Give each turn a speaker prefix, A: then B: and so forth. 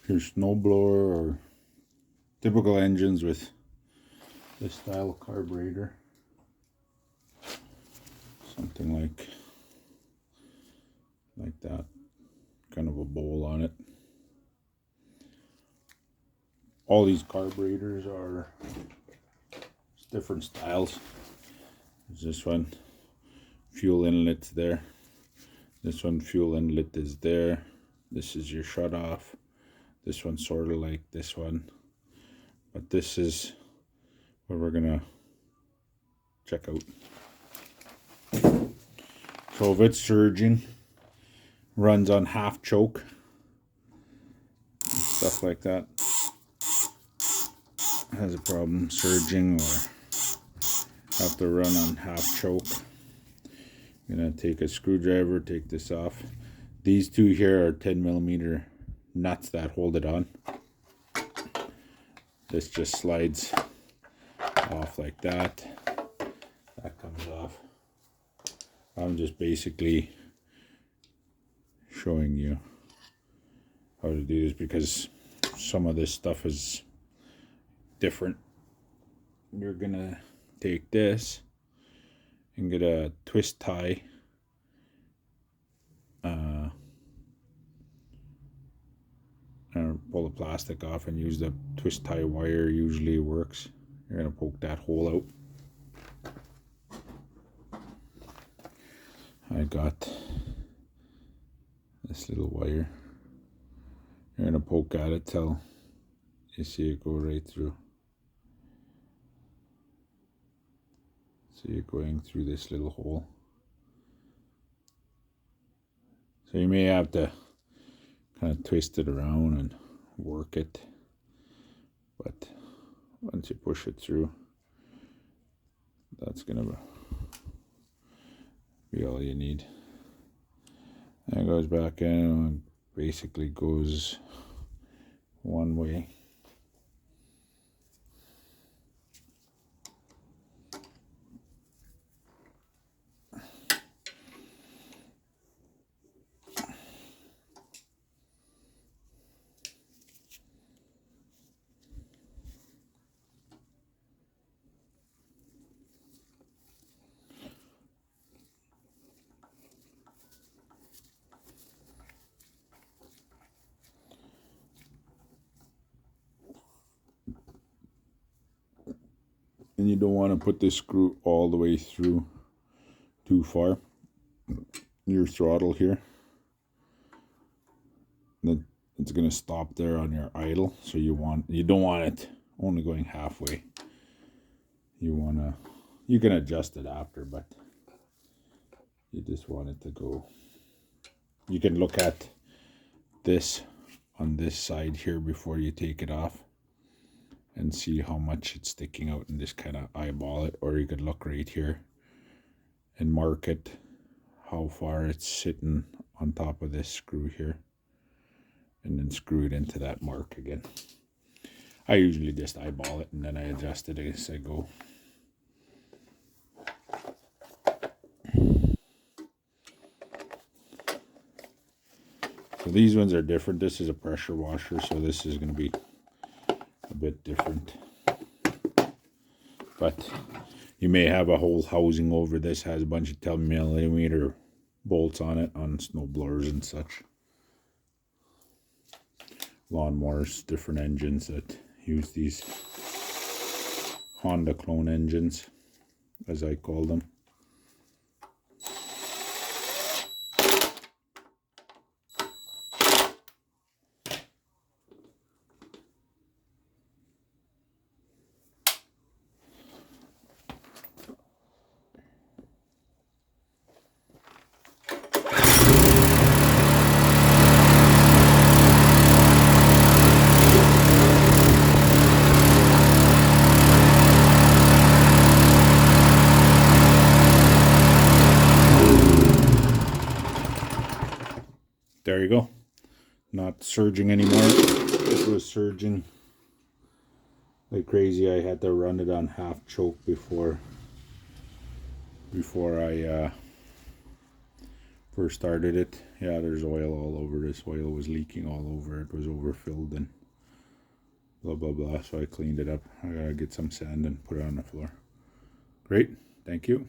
A: your snowblower or typical engines with this style of carburetor. Something like that. Kind of a bowl on it. All these carburetors are different styles. There's this one, fuel inlet's there. This one, fuel inlet is there. This is your shut off. This one's sort of like this one. But this is what we're gonna check out. So if it's surging, runs on half choke, stuff like that, has a problem surging or have to run on half choke, I'm gonna take a screwdriver, take this off. These two here are 10mm nuts that hold it on. This just slides off like that. That comes off. I'm just basically showing you how to do this because some of this stuff is different. You're gonna take this and get a twist tie and pull the plastic off and use the twist tie wire. Usually works. You're gonna poke that hole out. I got this little wire. You're gonna poke at it till you see it go right through. See it going through this little hole. So you may have to kind of twist it around and work it, but once you push it through, that's gonna be all you need. And it goes back in and basically goes one way. And you don't want to put this screw all the way through too far. Your throttle here, then it's going to stop there on your idle. So you don't want it only going halfway. You can adjust it after, but you just want it to go. You can look at this on this side here before you take it off and see how much it's sticking out and just kind of eyeball it, or you could look right here and mark it how far it's sitting on top of this screw here and then screw it into that mark again. I usually just eyeball it and then I adjust it as I go. So these ones are different. This is a pressure washer, so this is going to be a bit different, but you may have a whole housing over this has a bunch of 10mm bolts on it on snow blowers and such, lawnmowers, different engines that use these Honda clone engines, as I call them. There you go. Not surging anymore. It was surging like crazy. I had to run it on half choke before first started it, yeah, there's oil all over. This oil was leaking all over. It was overfilled and blah blah blah. So I cleaned it up. I gotta get some sand and put it on the floor. Great, thank you.